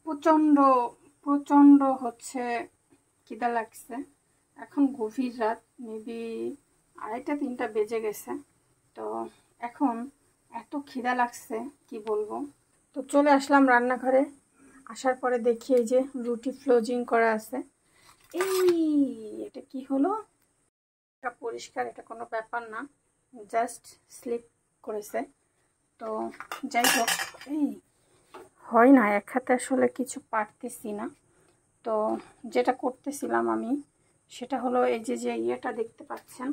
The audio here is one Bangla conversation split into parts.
প্রচণ্ড প্রচণ্ড হচ্ছে খিদা লাগছে। এখন গভীর রাত, মেবি 2:30-3টা বেজে গেছে। তো এখন এত খিদা লাগছে কি বলবো। তো চলে আসলাম রান্নাঘরে। আসার পরে দেখি এই যে রুটি ফ্লোজিং করা আছে। এটা কি হলো? এটা পরিষ্কার, এটা কোনো ব্যাপার না, জাস্ট স্লিপ করেছে। তো যাই হোক, হয় না এক হাতে আসলে কিছু পারতেছি না। তো যেটা করতেছিলাম আমি সেটা হলো এই যে ইয়েটা দেখতে পাচ্ছেন,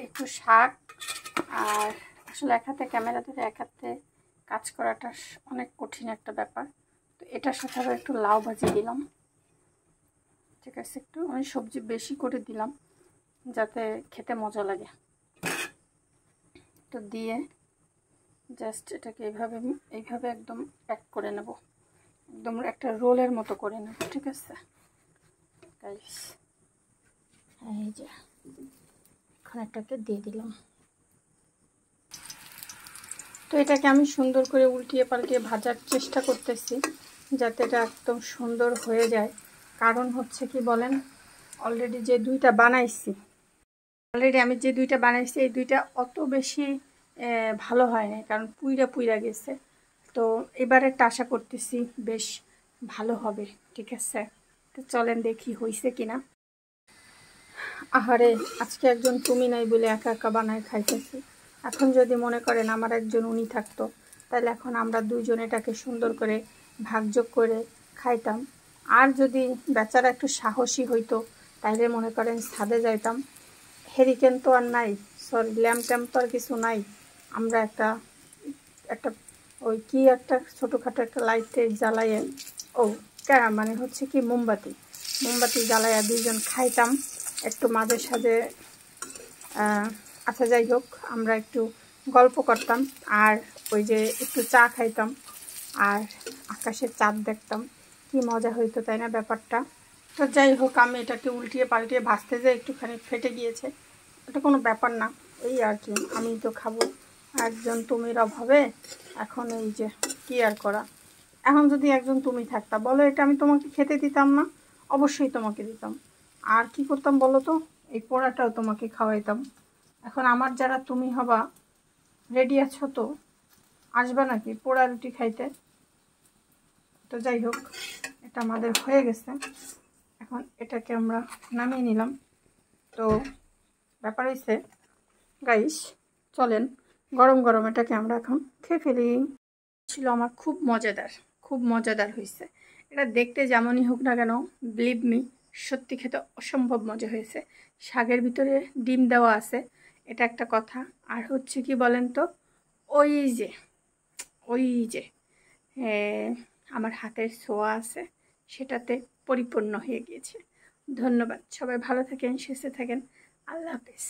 একটু শাক। আর আসলে এক হাতে ক্যামেরা ধরে এক হাতে কাজ করাটা অনেক কঠিন একটা ব্যাপার। তো এটার সাথে আবার একটু লাউ ভাজি দিলাম, ঠিক আছে। একটু আমি সবজি বেশি করে দিলাম যাতে খেতে মজা লাগে। তো দিয়ে জাস্ট এটাকে এইভাবে একদম প্যাক করে নেব, একদম একটা রোলের মতো করে নেব, ঠিক আছে গাইস। এই যে এখন এটাকে দিয়ে দিলাম। তো এটাকে আমি সুন্দর করে উল্টিয়ে পাল্টিয়ে ভাজার চেষ্টা করতেছি যাতে এটা একদম সুন্দর হয়ে যায়। কারণ হচ্ছে কি বলেন, অলরেডি আমি যে দুইটা বানাইছি এই দুইটা অত বেশি ভালো হয় না, কারণ পুইরা গেছে। তো এবারেরটা আশা করতেছি বেশ ভালো হবে, ঠিক আছে। তো চলেন দেখি হয়েছে কিনা। আহারে, আজকে একজন তুমি নাই বলে একা একা বানায় খাইতেছি। এখন যদি মনে করেন আমার একজন উনি থাকতো, তাহলে এখন আমরা দুইজন এটাকে সুন্দর করে ভাগযোগ করে খাইতাম। আর যদি বেচারা একটু সাহসী হইতো, তাইলে মনে করেন ছাদে যাইতাম। হেরিকেন তো আর নাই, সরি ল্যাম্প ট্যাম্প তো আর কিছু নাই। আমরা একটা ওই কি একটা ছোটোখাটো একটা লাইট জ্বালাইয়ে, মানে হচ্ছে কি মোমবাতি জ্বালাইয়া দুইজন খাইতাম একটু মাঝে সাঝে। আচ্ছা যাই হোক, আমরা একটু গল্প করতাম আর ওই যে একটু চা খাইতাম আর আকাশের চাঁদ দেখতাম। কি মজা হইতো তাই না ব্যাপারটা। তো যাই হোক, আমি এটাকে উল্টিয়ে পাল্টিয়ে ভাজতে যেয়ে একটুখানি ফেটে গিয়েছে। এটা কোনো ব্যাপার না, এই আর কি। আমি তো খাবো, একজন তুমির অভাবে এখন এই যে কি আর করা। এখন যদি একজন তুমি থাকতা, বলো এটা আমি তোমাকে খেতে দিতাম না? অবশ্যই তোমাকে দিতাম। আর কি করতাম বলো তো, এই পোড়াটাও তোমাকে খাওয়াইতাম। এখন আমার যারা তুমি হবা রেডি আছো তো, আসবা নাকি পোড়া রুটি খাইতে? তো যাই হোক, এটা আমাদের হয়ে গেছে। এখন এটাকে আমরা নামিয়ে নিলাম। তো ব্যাপার হয়েছে গাইস, চলেন গরম গরম এটাকে আমরা এখন খেয়ে ফেলি। ছিল আমার খুব মজাদার হয়েছে। এটা দেখতে যেমনই হোক না কেন, বিলিভ মি, সত্যি খেতে অসম্ভব মজা হয়েছে। শাকের ভিতরে ডিম দেওয়া আছে, এটা একটা কথা। আর হচ্ছে কি বলেন তো, ওই যে ওই যে আমার হাতের ছোঁয়া আছে, সেটাতে পরিপূর্ণ হয়ে গিয়েছে। ধন্যবাদ, সবাই ভালো থাকেন, সুস্থ থাকেন, আল্লাহ হাফেজ।